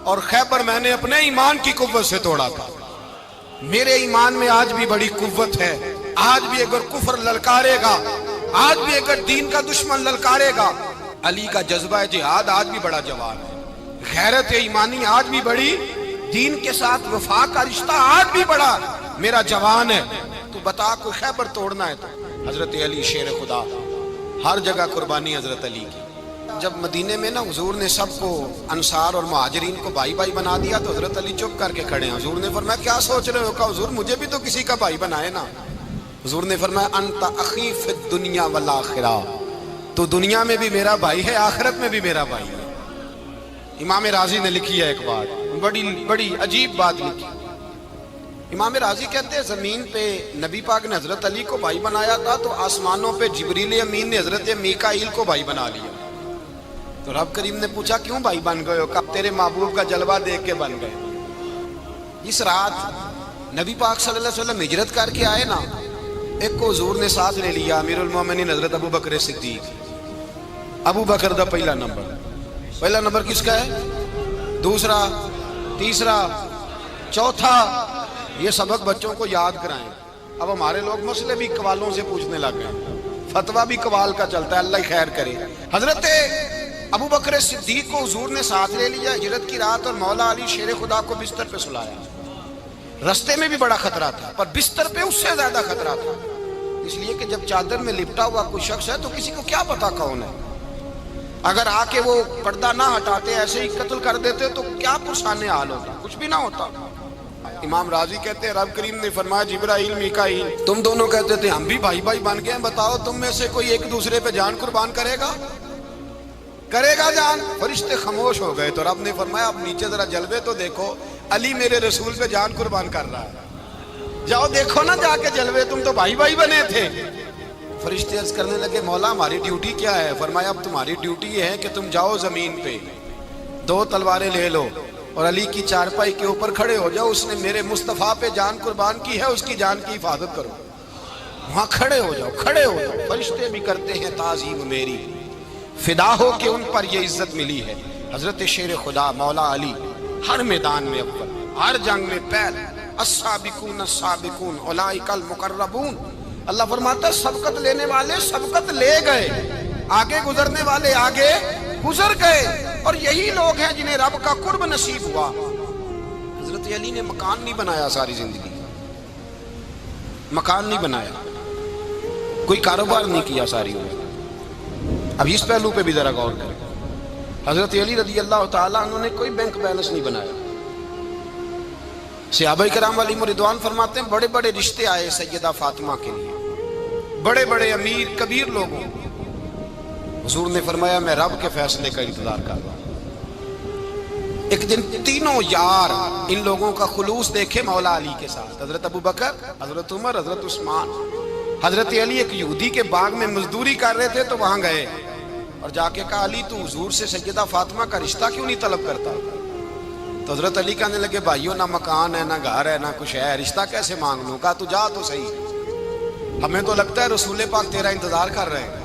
Speaker 1: اور خیبر میں نے اپنے ایمان کی قوت سے توڑا تھا۔ میرے ایمان میں آج بھی بڑی قوت ہے، آج بھی اگر کفر للکارے گا، آج بھی اگر دین کا دشمن للکارے گا، علی کا جذبہ جہاد آج بھی بڑا جوان ہے، غیرت ایمانی آج بھی بڑی، دین کے ساتھ وفا کا رشتہ آج بھی بڑا میرا جوان ہے۔ تو بتا کوئی خیبر توڑنا ہے تو حضرت علی شیر خدا، ہر جگہ قربانی حضرت علی کی۔ جب مدینے میں نا حضور نے سب کو انصار اور مہاجرین کو بھائی بھائی بنا دیا تو حضرت علی چپ کر کے کھڑے ہیں۔ حضور نے فرمایا کیا سوچ رہے ہو؟ کہا حضور مجھے بھی تو کسی کا بھائی بنائے نا۔ حضور نے فرمایا انت اخی فی الدنیا والآخرہ، تو دنیا میں بھی میرا بھائی ہے، آخرت میں بھی میرا بھائی ہے۔ امام راضی نے لکھی ہے ایک بات، بڑی عجیب بات لکھی۔ امام راضی کہتے ہیں زمین پہ نبی پاک نے حضرت علی کو بھائی بنایا تھا تو آسمانوں پہ جبریل امین نے حضرت میکائیل کو بھائی بنا لیا۔ تو رب کریم نے پوچھا کیوں بھائی بن گئے ہو؟ کہا تیرے محبوب کا جلوہ دیکھ کے بن گئے۔ اس رات نبی پاک صلی اللہ علیہ وسلم ہجرت کر کے آئے نا، ایک کو حضور نے ساتھ لے لیا، امیر المومنین حضرت ابو بکر صدیق۔ ابو بکر دا پہلا نمبر کس کا ہے؟ دوسرا، تیسرا، چوتھا، یہ سبق بچوں کو یاد کرائیں۔ اب ہمارے لوگ مسئلے بھی قوالوں سے پوچھنے لگ گئے، فتویٰ بھی قوال کا چلتا ہے، اللہ خیر کرے۔ حضرت ابو بکر صدیق کو حضور نے ساتھ لے لیا ہجرت کی رات، اور مولا علی شیر خدا کو بستر پہ سلایا۔ رستے میں بھی بڑا خطرہ تھا پر بستر پہ اس سے زیادہ خطرہ تھا، اس لیے کہ جب چادر میں لپٹا ہوا کوئی شخص ہے تو کسی کو کیا پتا کون ہے، اگر آ کے وہ پردہ نہ ہٹاتے ایسے ہی قتل کر دیتے تو کیا پرسان حال ہوتا، کچھ بھی نہ ہوتا۔ امام راضی کہتے ہیں رب کریم نے فرمایا جبرائیل میکائیل تم دونوں کہتے تھے ہم بھی بھائی بھائی بن گئے ہیں، بتاؤ تم میں سے کوئی ایک دوسرے پہ جان قربان کرے گا؟ کرے گا جان؟ فرشتے خاموش ہو گئے تو رب نے فرمایا اب نیچے ذرا جلوے تو دیکھو، علی میرے رسول پہ جان قربان کر رہا ہے، جاؤ دیکھو نا جا کے جلوے، تم تو بھائی بھائی بنے تھے۔ فرشتے عرض کرنے لگے مولا ہماری ڈیوٹی کیا ہے؟ فرمایا اب تمہاری ڈیوٹی یہ ہے کہ تم جاؤ زمین پہ 2 تلواریں لے لو اور علی کی چارپائی کے اوپر کھڑے ہو جاؤ، اس نے میرے مصطفیٰ پہ جان قربان کی ہے، اس کی جان کی حفاظت کرو۔ وہاں کھڑے ہو جاؤ، کھڑے ہو جاؤ۔ فرشتے بھی کرتے ہیں تعظیم میری، فدا ہو کہ ان پر یہ عزت ملی ہے۔ حضرت شیر خدا مولا علی ہر میدان میں اول، ہر جنگ میں پہل، السابقون السابقون اولئک المقربون۔ اللہ فرماتا ہے سبقت لینے والے سبقت لے گئے، آگے گزرنے والے آگے گزر گئے، اور یہی لوگ ہیں جنہیں رب کا قرب نصیب ہوا۔ حضرت علی نے مکان نہیں بنایا ساری زندگی، مکان نہیں بنایا، کوئی کاروبار نہیں کیا ساری عمر۔ اب اس پہلو پہ بھی ذرا غور کریں، حضرت علی رضی اللہ تعالیٰ عنہ نے کوئی بینک بیلنس نہیں بنایا۔ صحابہ کرام علیہم رضوان فرماتے ہیں بڑے بڑے رشتے آئے سیدہ فاطمہ کے لیے، بڑے بڑے امیر کبیر لوگوں، حضور نے فرمایا میں رب کے فیصلے کا انتظار کر رہا ہوں۔ ایک دن تینوں یار ان لوگوں کا خلوص دیکھے مولا علی کے ساتھ، حضرت ابو بکر، حضرت عمر، حضرت عثمان۔ حضرت علی ایک یہودی کے باغ میں مزدوری کر رہے تھے تو وہاں گئے اور جا کے کہا علی تو حضور سے سیدہ فاطمہ کا رشتہ کیوں نہیں طلب کرتا؟ تو حضرت علی کہنے لگے بھائیو نہ مکان ہے نہ گھر ہے نہ کچھ ہے، رشتہ کیسے مانگ لوں؟ کہا تو جا تو صحیح، ہمیں تو لگتا ہے رسول پاک تیرا انتظار کر رہے ہیں۔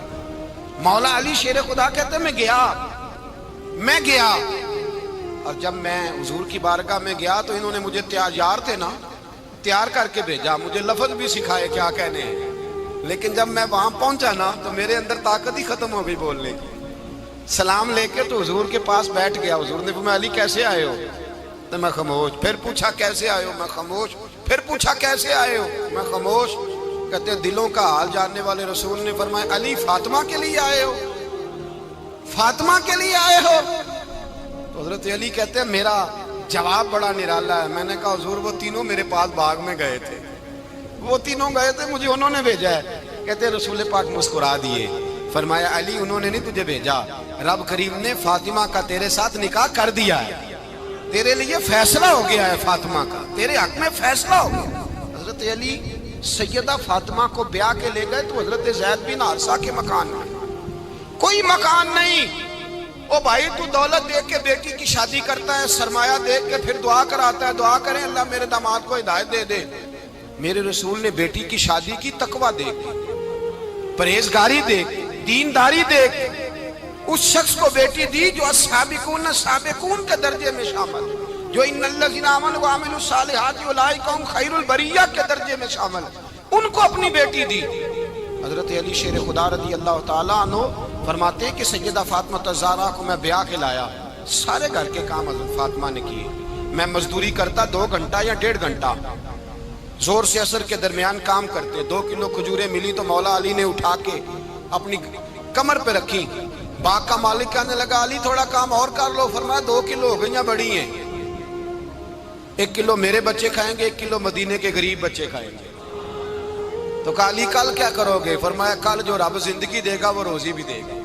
Speaker 1: مولا علی شیر خدا کہتے ہیں میں گیا اور جب میں حضور کی بارگاہ میں گیا تو انہوں نے مجھے یار تھے نا تیار کر کے بھیجا، مجھے لفظ بھی سکھائے کیا کہنے ہیں، لیکن جب میں وہاں پہنچا نا تو میرے اندر طاقت ہی ختم ہو گئی بولنے کی۔ سلام لے کے تو حضور کے پاس بیٹھ گیا، حضور نے فرمایا علی کیسے آئے ہو؟ تو میں خاموش، پھر پوچھا کیسے آئے ہو؟ میں خاموش، پھر پوچھا کیسے آئے ہو؟ میں خاموش۔ کہتے ہیں دلوں کا حال جاننے والے رسول نے فرمایا علی فاطمہ کے لیے آئے ہو؟ فاطمہ کے لیے آئے ہو؟ تو حضرت علی کہتے ہیں میرا جواب بڑا نرالا ہے۔ میں نے کہا حضور وہ تینوں میرے پاس باغ میں گئے تھے، وہ تینوں گئے تھے، مجھے انہوں نے بھیجا ہے۔ کہتے ہیں رسول پاک مسکرا دیے، فرمایا علی انہوں نے نہیں تجھے بھیجا، رب کریم نے فاطمہ کا تیرے ساتھ نکاح کر دیا ہے، تیرے لیے فیصلہ ہو گیا ہے، فاطمہ کا تیرے حق میں فیصلہ ہو گیا۔ حضرت علی سیدہ فاطمہ کو بیاہ کے لے گئے تو حضرت زید بن حارثہ کے مکان میں کوئی مکان نہیں۔ او بھائی تو دولت دیکھ کے بیٹی کی شادی کرتا ہے، سرمایہ دیکھ کے پھر دعا کراتا ہے، دعا کریں اللہ میرے داماد کو ہدایت دے دے۔ میرے رسول نے بیٹی کی شادی کی تقوی دیکھ، پرہیزگاری دیکھ، دینداری دیکھ، اس شخص کو بیٹی دی جو السابقون السابقون کے درجے میں شامل، جو ان الذین آمنوا وعملوا الصالحات اولئک هم خیر البریہ کے درجے میں شامل، ان کو اپنی بیٹی دی۔ حضرت علی شیر خدا رضی اللہ تعالیٰ عنہ فرماتے ہیں کہ سیدہ فاطمہ الزہرا کو میں بیاہ کے لایا، سارے گھر کے کام حضرت فاطمہ نے کیے، میں مزدوری کرتا 2 گھنٹہ یا 1.5 گھنٹہ، زور سے عصر کے درمیان کام کرتے، 2 کلو کھجوریں ملی تو مولا علی نے اٹھا کے اپنی کمر پہ رکھی۔ باغ کا مالک کہنے لگا علی تھوڑا کام اور کر لو، فرمایا 2 کلو ہو گئیں بڑی ہیں، 1 کلو میرے بچے کھائیں گے، 1 کلو مدینے کے غریب بچے کھائیں گے۔ تو کہا علی کل کیا کرو گے؟ فرمایا کل جو رب زندگی دے گا وہ روزی بھی دے گا۔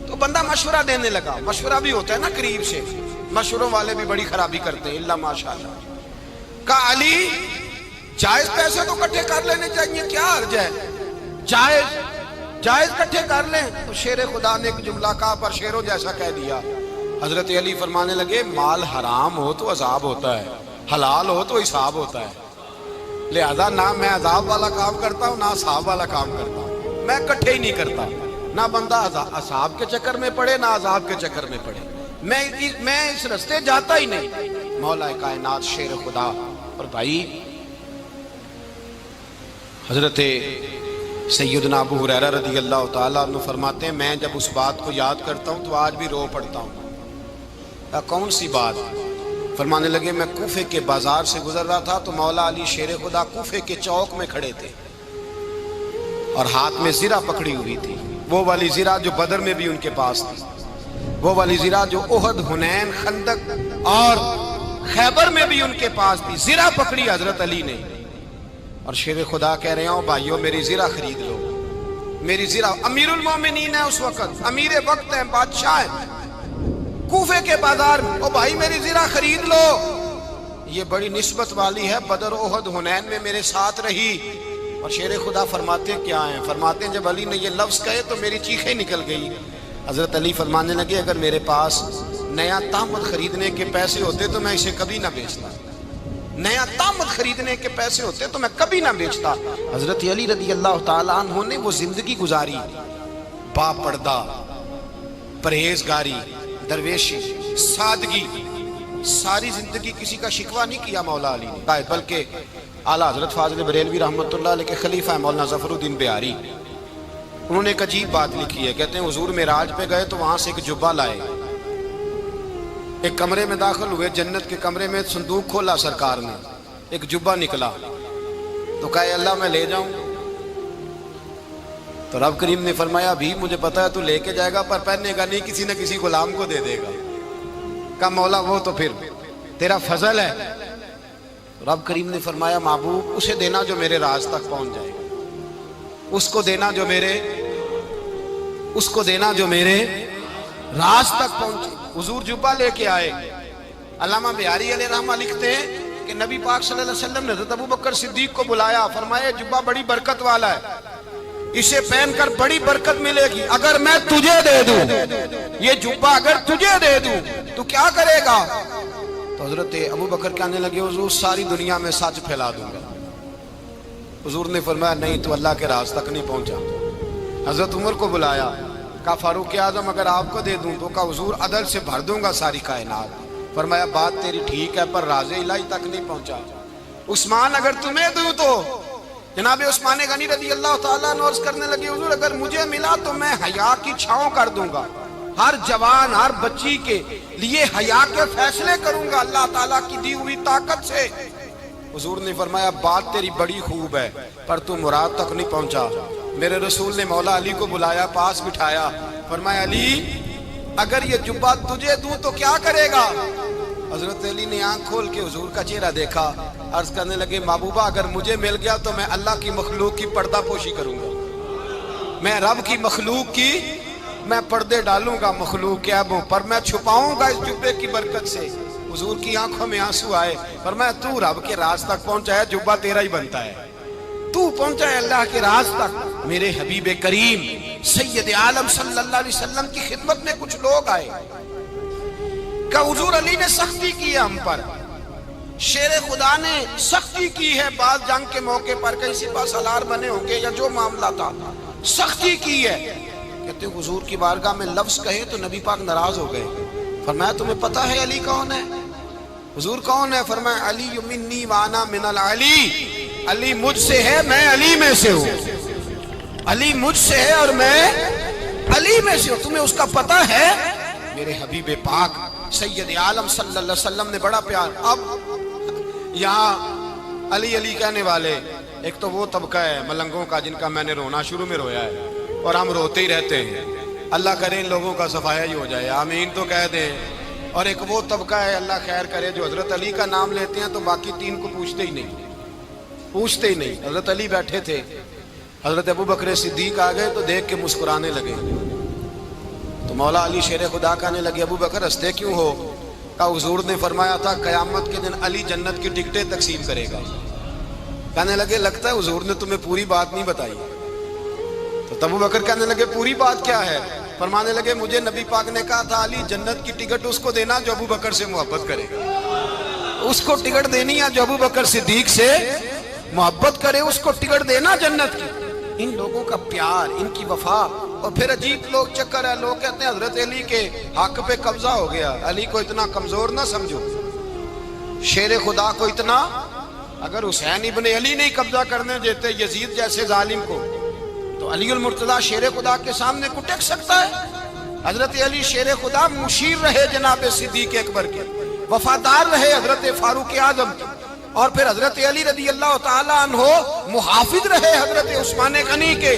Speaker 1: تو بندہ مشورہ دینے لگا، مشورہ بھی ہوتا ہے نا قریب سے، مشوروں والے بھی بڑی خرابی کرتے ہیں، اللہ ماشاءاللہ۔ کہا علی جائز پیسے تو کٹھے کر لینے چاہیے، کیا حرج ہے، جائز کٹھے کر لیں۔ تو شیر خدا نے ایک جملہ کہا پر شیروں جیسا کہہ دیا۔ حضرت علی فرمانے لگے مال حرام ہو تو عذاب ہوتا ہے، حلال ہو تو حساب ہوتا ہے، لہذا نہ میں عذاب والا کام کرتا ہوں نہ حساب والا کام کرتا ہوں، میں کٹھے ہی نہیں کرتا، نہ بندہ عذاب کے چکر میں پڑے نہ عذاب کے چکر میں پڑے، میں اس رستے جاتا ہی نہیں۔ مولا کائنات شیر خدا۔ اور بھائی حضرت سیدنا ابو ہریرہ رضی اللہ تعالیٰ عنہ فرماتے ہیں میں جب اس بات کو یاد کرتا ہوں تو آج بھی رو پڑتا ہوں۔ کون سی بات؟ فرمانے لگے میں کوفے کے بازار سے گزر رہا تھا تو مولا علی شیر خدا کوفے کے چوک میں کھڑے تھے اور ہاتھ میں زرہ پکڑی ہوئی تھی، وہ والی زرہ جو بدر میں بھی ان کے پاس تھی، وہ والی زرہ جو احد، حنین، خندق اور خیبر میں بھی ان کے پاس تھی، زرہ پکڑی حضرت علی نے اور شیر خدا کہہ رہے ہوں بھائیو میری زرہ خرید لو۔ میری زرہ امیر المومنین ہے اس وقت، امیر وقت ہے، بادشاہ ہے کوفے کے بازار میں، او بھائی میری زرہ خرید لو. یہ بڑی نسبت والی ہے، بدر احد حنین میں میرے ساتھ رہی. اور شیر خدا فرماتے کیا ہیں؟ فرماتے ہیں جب علی نے یہ لفظ کہے تو میری چیخیں نکل گئی. حضرت علی فرمانے لگے اگر میرے پاس نیا تامت خریدنے کے پیسے ہوتے تو میں اسے کبھی نہ بیچتا، نیا تامت خریدنے کے پیسے ہوتے تو میں کبھی نہ بیچتا. حضرت علی رضی اللہ تعالیٰ عنہ نے وہ زندگی گزاری، با پردہ، پرہیزگاری، درویشی، سادگی، ساری زندگی کسی کا شکوہ نہیں کیا مولا علی نے، بلکہ اعلیٰ حضرت فاضل بریلوی رحمۃ اللہ علیہ کے خلیفہ مولانا ظفر الدین بہاری، انہوں نے ایک عجیب بات لکھی ہے. کہتے ہیں حضور معراج پہ گئے تو وہاں سے ایک جبہ لائے، ایک کمرے میں داخل ہوئے، جنت کے کمرے میں صندوق کھولا سرکار نے، ایک جبہ نکلا تو کہا اللہ میں لے جاؤں؟ تو رب کریم نے فرمایا بھی مجھے پتا ہے تو لے کے جائے گا پر پہننے گا نہیں، کسی نہ کسی غلام کو دے دے گا. کہا مولا وہ تو پھر تیرا فضل ہے. رب کریم نے فرمایا محبوب اسے دینا جو میرے راز تک پہنچ جائے، اس کو دینا جو میرے راز تک پہنچے. حضور جبہ لے کے آئے. علامہ بہاری علیہ رحمہ لکھتے ہیں کہ نبی پاک صلی اللہ علیہ وسلم نے حضرت ابوبکر صدیق کو بلایا، فرمایا جبہ بڑی برکت والا ہے، اسے پہن کر بڑی برکت ملے گی. اگر میں تجھے دے دوں یہ جبہ، اگر تجھے دے دوں تو کیا کرے گا؟ تو حضرت ابوبکر کہنے لگے حضور ساری دنیا میں سچ پھیلا دوں گا. حضور نے فرمایا نہیں تو اللہ کے راز تک نہیں پہنچا. حضرت عمر کو بلایا، کہا فاروق اعظم اگر آپ کو دے دوں تو کہا حضور عدل سے بھر دوں گا ساری کائنات. فرمایا بات تیری ٹھیک ہے پر راز الہی تک نہیں پہنچا. عثمان اگر تمہیں دوں تو جناب عثمان غنی رضی اللہ تعالیٰ عنہ عرض کرنے لگے حضور اگر مجھے ملا تو میں حیا کی چھاؤں کر دوں گا، ہر جوان ہر بچی کے لیے حیا کے فیصلے کروں گا اللہ تعالیٰ کی دی ہوئی طاقت سے. حضور نے فرمایا بات تیری بڑی خوب ہے پر تو مراد تک نہیں پہنچا. میرے رسول نے مولا علی کو بلایا، پاس بٹھایا، فرمایا علی اگر یہ جبہ تجھے دوں تو کیا کرے گا؟ حضرت علی نے آنکھ کھول کے حضور کا چہرہ دیکھا، عرض کرنے لگے محبوبہ اگر مجھے مل گیا تو میں اللہ کی مخلوق کی پردہ پوشی کروں گا، میں رب کی مخلوق کی میں پردے ڈالوں گا مخلوق کے عیبوں پر، میں چھپاؤں گا اس جبے کی برکت سے. حضور کی آنکھوں میں آنسو آئے، فرمایا تو رب کے راز تک پہنچا ہے، جبہ تیرا ہی بنتا ہے، تو پہنچا ہے اللہ کے راز تک. میرے حبیب کریم سید عالم صلی اللہ علیہ وسلم کی خدمت میں کچھ لوگ آئے کہ حضور علی نے سختی کی ہے ہم پر، شیر خدا نے سختی کی ہے، بعض جنگ کے موقع پر کہیں سپاہ سالار بنے ہوں گے یا جو معاملہ تھا سختی کی ہے. کہتے ہیں حضور کی بارگاہ میں لفظ کہے تو نبی پاک ناراض ہو گئے. فرمایا تمہیں پتہ ہے علی کون ہے؟ حضور کون ہے؟ فرمایا علی منی وانا من العلی، علی مجھ سے ہے میں علی میں سے ہوں، علی مجھ سے ہے اور میں علی میں سے ہوں. تمہیں اس کا پتہ ہے؟ میرے حبیب پاک سید عالم صلی اللہ علیہ وسلم نے بڑا پیار. اب یہاں علی علی کہنے والے ایک تو وہ طبقہ ہے ملنگوں کا جن کا میں نے رونا شروع میں رویا ہے اور ہم روتے ہی رہتے ہیں، اللہ کرے ان لوگوں کا صفایا ہی ہو جائے، آمین تو کہہ دیں. اور ایک وہ طبقہ ہے اللہ خیر کرے جو حضرت علی کا نام لیتے ہیں تو باقی تین کو پوچھتے ہی نہیں. حضرت علی بیٹھے تھے، حضرت ابوبکر صدیق آ گئے تو دیکھ کے مسکرانے لگے. تو مولا علی شیر خدا کہنے لگے ابوبکر ہنستے کیوں ہو؟ کہا حضور نے فرمایا تھا قیامت کے دن علی جنت کی ٹکٹیں تقسیم کرے گا. کہنے لگے لگتا ہے حضور نے تمہیں پوری بات نہیں بتائی. تو ابوبکر کہنے لگے پوری بات کیا ہے؟ فرمانے لگے مجھے نبی پاک نے کہا تھا علی جنت کی ٹکٹ اس کو دینا جو ابوبکر سے محبت کرے گا، اس کو ٹکٹ دینی ہے جو ابوبکر صدیق سے محبت کرے، اس کو ٹکٹ دینا جنت کی. ان لوگوں کا پیار، ان کی وفا. اور پھر عجیب لوگ چکر ہے، لوگ کہتے ہیں حضرت علی کے حق پہ قبضہ ہو گیا. علی کو اتنا کمزور نہ سمجھو، شیر خدا کو اتنا، اگر حسین ابن علی نہیں قبضہ کرنے دیتے یزید جیسے ظالم کو تو علی المرتضیٰ شیر خدا کے سامنے کو ٹک سکتا ہے؟ حضرت علی شیر خدا مشیر رہے جناب صدیق اکبر کے، وفادار رہے حضرت فاروق اعظم کے، اور پھر حضرت علی رضی اللہ تعالیٰ عنہ محافظ رہے حضرت عثمان غنی کے،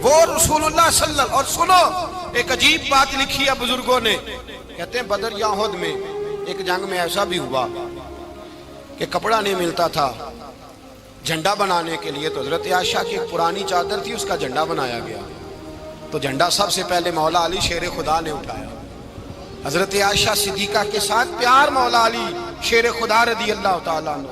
Speaker 1: وہ رسول اللہ صلی اللہ علیہ وسلم. اور سنو ایک عجیب بات لکھی ہے بزرگوں نے، کہتے ہیں بدر یا احد میں ایک جنگ میں ایسا بھی ہوا کہ کپڑا نہیں ملتا تھا، جھنڈا بنانے کے لیے تو حضرت عائشہ کی ایک پرانی چادر تھی، اس کا جھنڈا بنایا گیا۔ تو جھنڈا سب سے پہلے مولا علی شیر خدا نے اٹھایا۔ حضرت عائشہ صدیقہ کے ساتھ پیار مولا علی شیر خدا رضی اللہ تعالیٰ عنہ۔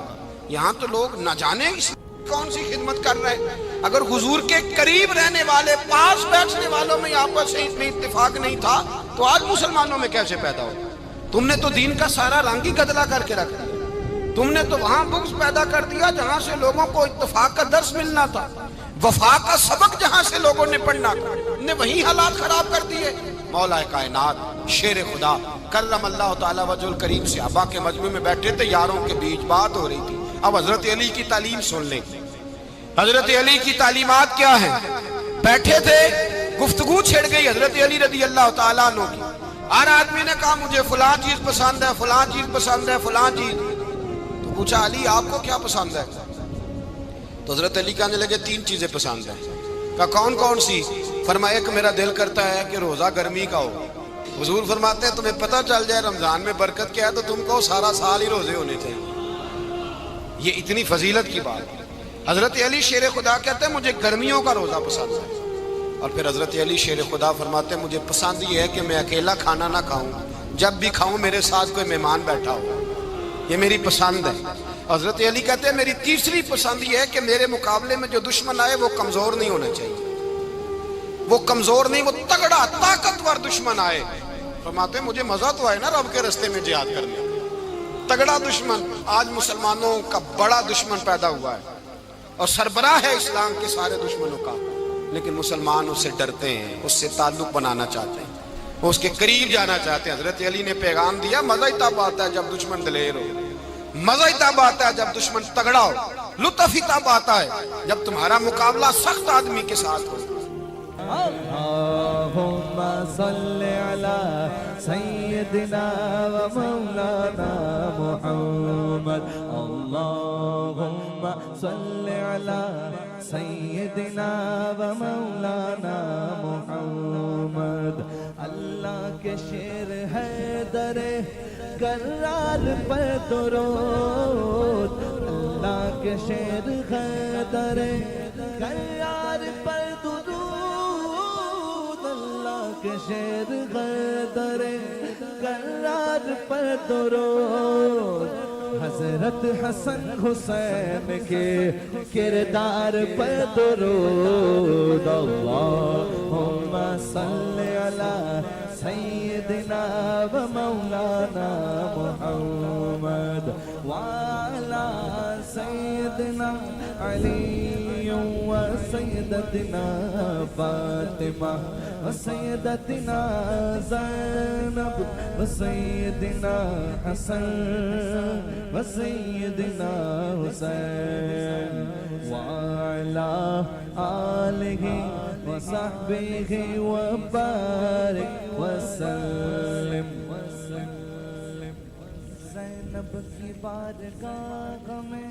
Speaker 1: یہاں تو لوگ نہ جانے اس کون سی خدمت کر رہے ہیں۔ اگر حضور کے قریب رہنے والے، پاس بیٹھنے والوں میں آپس میں اتفاق نہیں تھا تو آج مسلمانوں میں کیسے پیدا ہو؟ تم نے تو دین کا سارا رنگ ہی گدلا کر کے رکھ دیا۔ تم نے تو وہاں بغض پیدا کر دیا جہاں سے لوگوں کو اتفاق کا درس ملنا تھا، وفا کا سبق جہاں سے لوگوں نے پڑھنا تھا، نے وہی حالات خراب کر دیے۔ مولا کائنات شیر خدا کرم اللہ تعالیٰ وجہ الکریم صحابہ کے مجمع میں بیٹھے تھے، یاروں کے بیچ بات ہو رہی تھی۔ اب حضرت علی کی تعلیم سن لیں۔ حضرت علی کی تعلیمات کیا ہیں؟ بیٹھے تھے، گفتگو چھڑ گئی حضرت علی رضی اللہ تعالیٰ عنہ کی۔ ہر آدمی نے کہا مجھے فلاں چیز پسند ہے، فلاں چیز پسند ہے، فلاں چیز۔ تو پوچھا علی آپ کو کیا پسند ہے؟ تو حضرت علی کہنے لگے 3 چیزیں پسند ہیں۔ کہا کون کون سی؟ فرمایا ایک میرا دل کرتا ہے کہ روزہ گرمی کا ہو۔ حضور فرماتے ہیں تمہیں پتہ چل جائے رمضان میں برکت کیا ہے تو تم کو سارا سال ہی روزے ہونے چاہیے۔ یہ اتنی فضیلت کی بات ہے۔ حضرت علی شیر خدا کہتے ہیں مجھے گرمیوں کا روزہ پسند ہے۔ اور پھر حضرت علی شیر خدا فرماتے ہیں مجھے پسند یہ ہے کہ میں اکیلا کھانا نہ کھاؤں، جب بھی کھاؤں میرے ساتھ کوئی مہمان بیٹھا ہو، یہ میری پسند ہے۔ حضرت علی کہتے ہیں میری تیسری پسند یہ ہے کہ میرے مقابلے میں جو دشمن آئے وہ کمزور نہیں ہونا چاہیے، وہ کمزور نہیں، وہ تگڑا طاقتور دشمن آئے۔ فرماتے ہیں مجھے مزہ تو آئے نا رب کے رستے میں جہاد کرنے۔ تگڑا دشمن، آج مسلمانوں کا بڑا دشمن پیدا ہوا ہے اور سربراہ ہے اسلام کے سارے دشمنوں کا، لیکن مسلمان اس سے ڈرتے ہیں، اس سے تعلق بنانا چاہتے ہیں، وہ اس کے قریب جانا چاہتے ہیں۔ حضرت علی نے پیغام دیا مزہ ہی تب آتا ہے جب دشمن دلیر ہو، مزہ ہی تب آتا ہے جب دشمن تگڑا ہو، لطف ہی تب آتا ہے جب تمہارا مقابلہ سخت آدمی کے ساتھ ہو۔
Speaker 2: اللہم صل علی سیدنا و مولانا محمد، اللہم صل علی سیدنا و مولانا محمد۔ اللہ کے شیر حیدر کرار پر درود، اللہ کے شیر حیدر کرار پر درود، کہ شیر حیدر کرار پر درود، حضرت حسن حسین کے کردار پر درود۔ اللہم صل علی سیدنا و مولانا محمد وعلی سیدنا علی و سیدتنا فاطمہ و سیدتنا زینب و سیدنا حسن و سیدنا حسین وعلی آلہ و صحبہ و بارک وسلم۔ زینب کی بارگاہ میں،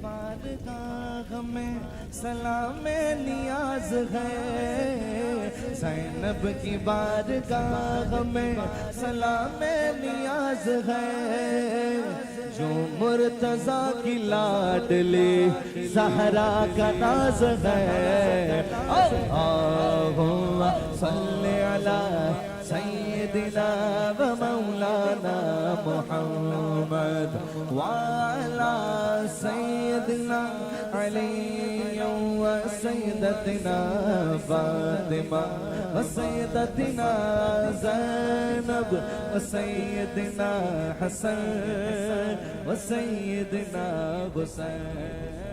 Speaker 2: بارگاہ میں سلام نیاز ہے، زینب کی بارگاہ میں سلام نیاز ہے، جو مرتضیٰ کی لاڈلی زہرا کا ناز ہے۔ اللہم صل علی سیدنا و مولانا محمد وعلی سیدنا علی و سیدتنا فاطمہ و سیدتنا زینب و سیدنا حسن و سیدنا حسین۔